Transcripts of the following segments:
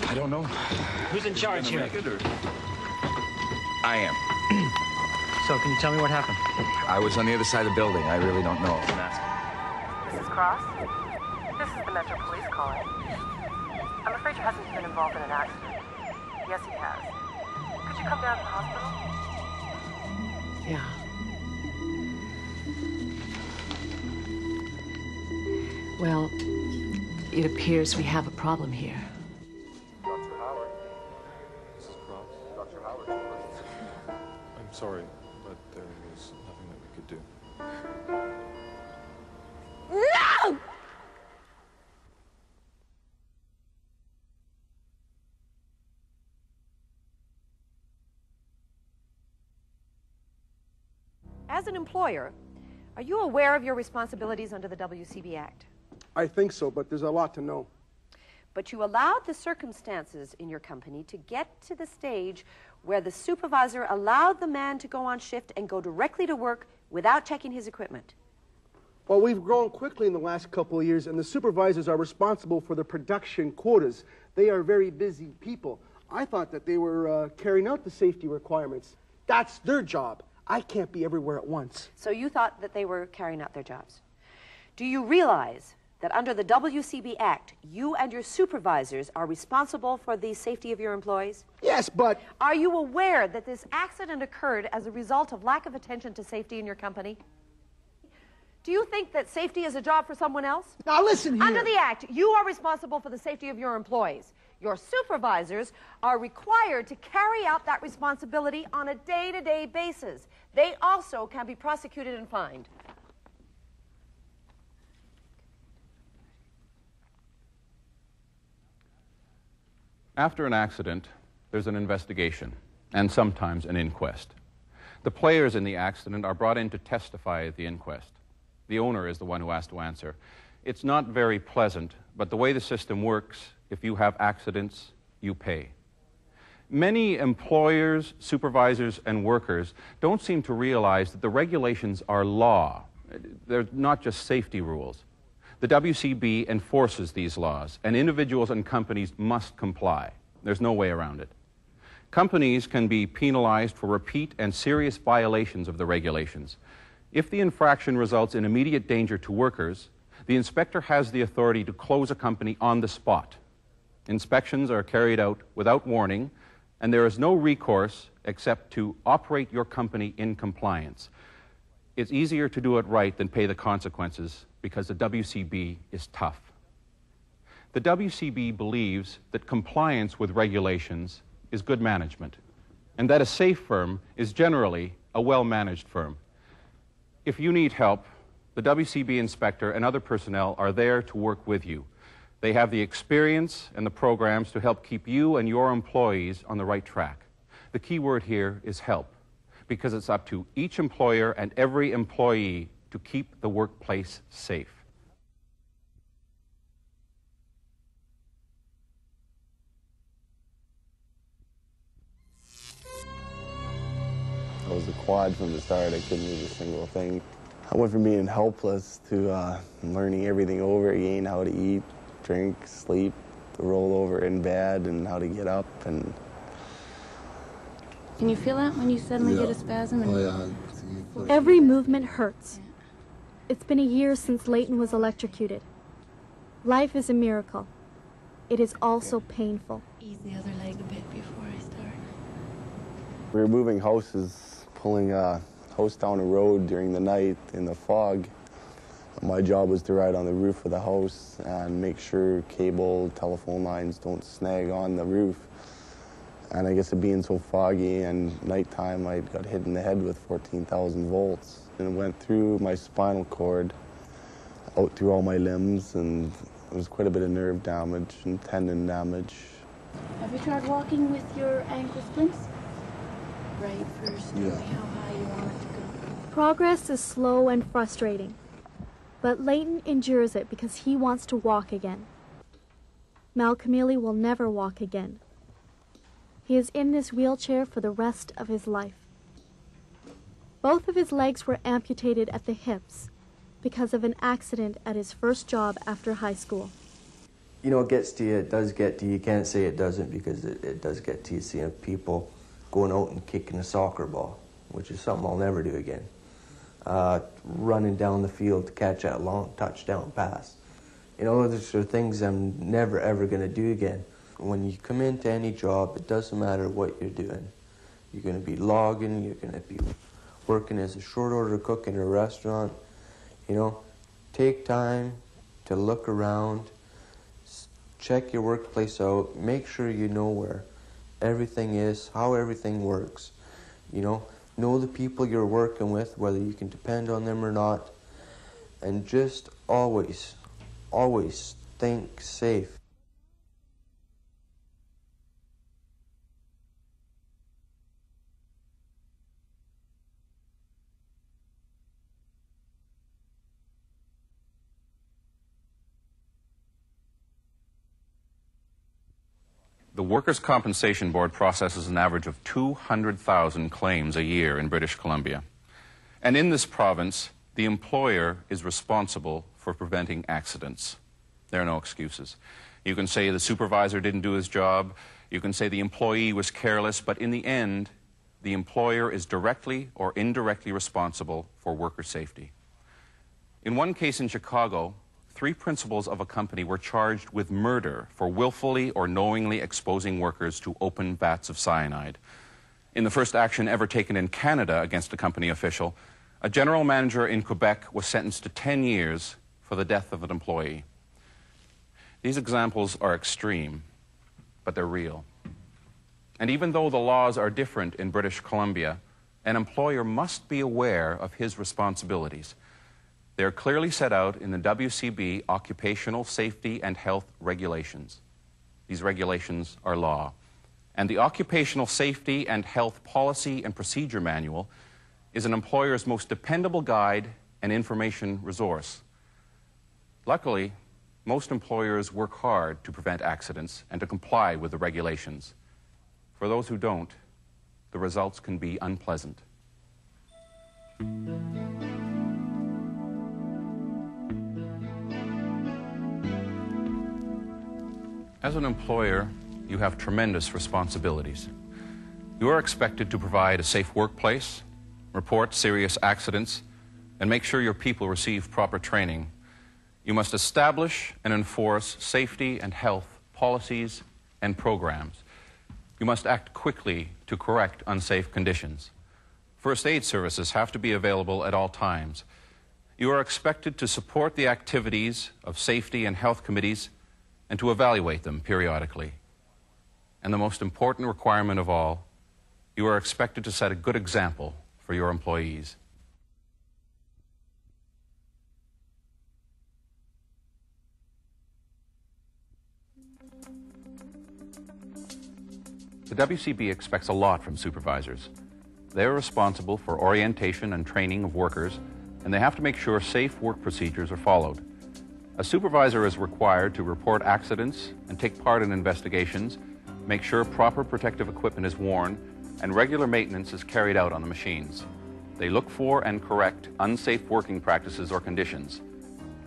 I don't know. Who's in charge here? I am. So, can you tell me what happened? I was on the other side of the building. I really don't know. Mrs. Cross? This is the Metro Police calling. I'm afraid your husband's been involved in an accident. Yes, he has. Could you come down to the hospital? Yeah. Well, it appears we have a problem here. Dr. Howard. Mrs. Cross. Dr. Howard. I'm sorry, but there was nothing that we could do. No! As an employer, are you aware of your responsibilities under the WCB Act? I think so, but there's a lot to know. But you allowed the circumstances in your company to get to the stage where the supervisor allowed the man to go on shift and go directly to work without checking his equipment. Well, we've grown quickly in the last couple of years, and the supervisors are responsible for the production quotas. They are very busy people. I thought that they were carrying out the safety requirements. That's their job. I can't be everywhere at once. So you thought that they were carrying out their jobs. Do you realize that under the WCB Act, you and your supervisors are responsible for the safety of your employees? Yes, but... Are you aware that this accident occurred as a result of lack of attention to safety in your company? Do you think that safety is a job for someone else? Now listen here. Under the Act, you are responsible for the safety of your employees. Your supervisors are required to carry out that responsibility on a day-to-day basis. They also can be prosecuted and fined. After an accident, there's an investigation and sometimes an inquest. The players in the accident are brought in to testify at the inquest. The owner is the one who has to answer. It's not very pleasant, but the way the system works, if you have accidents, you pay. Many employers, supervisors, and workers don't seem to realize that the regulations are law. They're not just safety rules. The WCB enforces these laws, and individuals and companies must comply. There's no way around it. Companies can be penalized for repeat and serious violations of the regulations. If the infraction results in immediate danger to workers, the inspector has the authority to close a company on the spot. Inspections are carried out without warning, and there is no recourse except to operate your company in compliance. It's easier to do it right than pay the consequences because the WCB is tough. The WCB believes that compliance with regulations is good management, and that a safe firm is generally a well-managed firm. If you need help, the WCB inspector and other personnel are there to work with you. They have the experience and the programs to help keep you and your employees on the right track. The key word here is help, because it's up to each employer and every employee to keep the workplace safe. I was a quad from the start. I couldn't move a single thing. I went from being helpless to learning everything over again, how to eat, drink, sleep, to roll over in bed, and how to get up. And can you feel that when you suddenly get a spasm? And every movement hurts. It's been a year since Leighton was electrocuted. Life is a miracle. It is also painful. Ease the other leg a bit before I start. We were moving houses, pulling a house down a road during the night in the fog. My job was to ride on the roof of the house and make sure cable, telephone lines don't snag on the roof. And I guess it being so foggy and nighttime, I got hit in the head with 14,000 volts. And it went through my spinal cord, out through all my limbs, and there was quite a bit of nerve damage and tendon damage. Have you tried walking with your ankle splints? Right first, how high you want it to go. Progress is slow and frustrating, but Leighton endures it because he wants to walk again. Malcolmili will never walk again. He is in this wheelchair for the rest of his life. Both of his legs were amputated at the hips because of an accident at his first job after high school. You know, it gets to you, it does get to you. You can't say it doesn't, because it does get to you, seeing people going out and kicking a soccer ball, which is something I'll never do again. Running down the field to catch that long touchdown pass. You know, those are things I'm never, ever going to do again. When you come into any job, it doesn't matter what you're doing. You're going to be logging, you're going to be working as a short order cook in a restaurant. You know, take time to look around, check your workplace out, make sure you know where everything is, how everything works. You know the people you're working with, whether you can depend on them or not, and just always, always think safe. The Workers' Compensation Board processes an average of 200,000 claims a year in British Columbia. And in this province, the employer is responsible for preventing accidents. There are no excuses. You can say the supervisor didn't do his job, you can say the employee was careless, but in the end, the employer is directly or indirectly responsible for worker safety. In one case in Chicago, 3 principals of a company were charged with murder for willfully or knowingly exposing workers to open vats of cyanide. In the first action ever taken in Canada against a company official, a general manager in Quebec was sentenced to 10 years for the death of an employee. These examples are extreme, but they're real. And even though the laws are different in British Columbia, an employer must be aware of his responsibilities. They are clearly set out in the WCB Occupational Safety and Health Regulations. These regulations are law. And the Occupational Safety and Health Policy and Procedure Manual is an employer's most dependable guide and information resource. Luckily, most employers work hard to prevent accidents and to comply with the regulations. For those who don't, the results can be unpleasant. As an employer, you have tremendous responsibilities. You are expected to provide a safe workplace, report serious accidents, and make sure your people receive proper training. You must establish and enforce safety and health policies and programs. You must act quickly to correct unsafe conditions. First aid services have to be available at all times. You are expected to support the activities of safety and health committees and to evaluate them periodically. And the most important requirement of all, you are expected to set a good example for your employees. The WCB expects a lot from supervisors. They are responsible for orientation and training of workers, and they have to make sure safe work procedures are followed. A supervisor is required to report accidents and take part in investigations, make sure proper protective equipment is worn, and regular maintenance is carried out on the machines. They look for and correct unsafe working practices or conditions.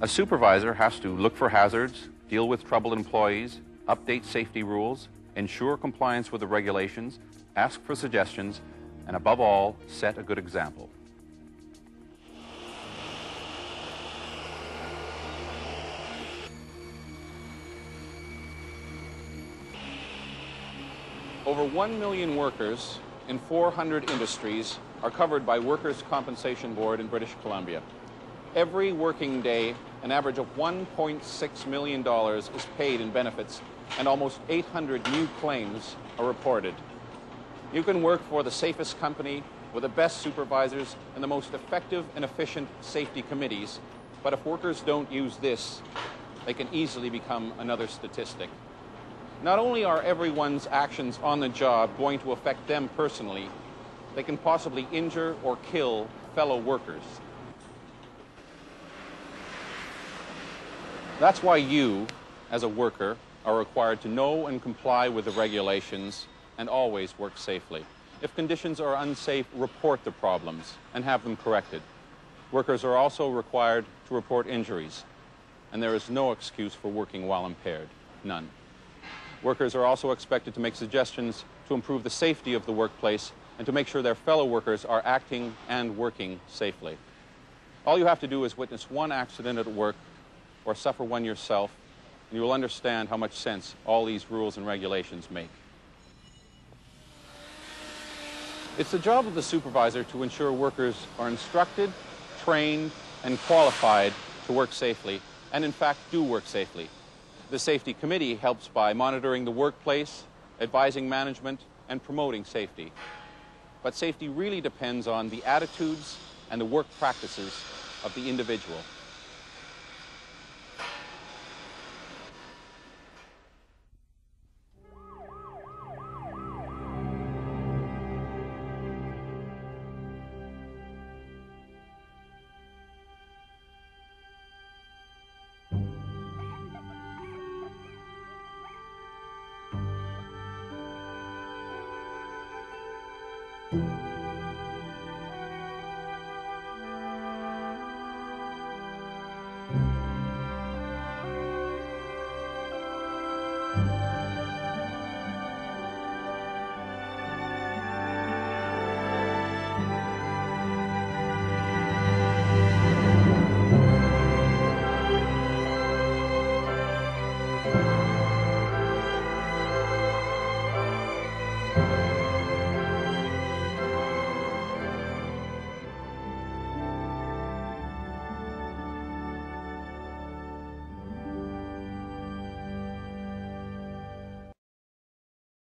A supervisor has to look for hazards, deal with troubled employees, update safety rules, ensure compliance with the regulations, ask for suggestions, and above all, set a good example. Over 1 million workers in 400 industries are covered by Workers' Compensation Board in British Columbia. Every working day, an average of $1.6 million is paid in benefits, and almost 800 new claims are reported. You can work for the safest company, with the best supervisors, and the most effective and efficient safety committees, but if workers don't use this, they can easily become another statistic. Not only are everyone's actions on the job going to affect them personally, they can possibly injure or kill fellow workers. That's why you, as a worker, are required to know and comply with the regulations and always work safely. If conditions are unsafe, report the problems and have them corrected. Workers are also required to report injuries, and there is no excuse for working while impaired. none. Workers are also expected to make suggestions to improve the safety of the workplace and to make sure their fellow workers are acting and working safely. All you have to do is witness one accident at work or suffer one yourself, and you will understand how much sense all these rules and regulations make. It's the job of the supervisor to ensure workers are instructed, trained, and qualified to work safely, and in fact do work safely. The Safety Committee helps by monitoring the workplace, advising management, and promoting safety. But safety really depends on the attitudes and the work practices of the individual.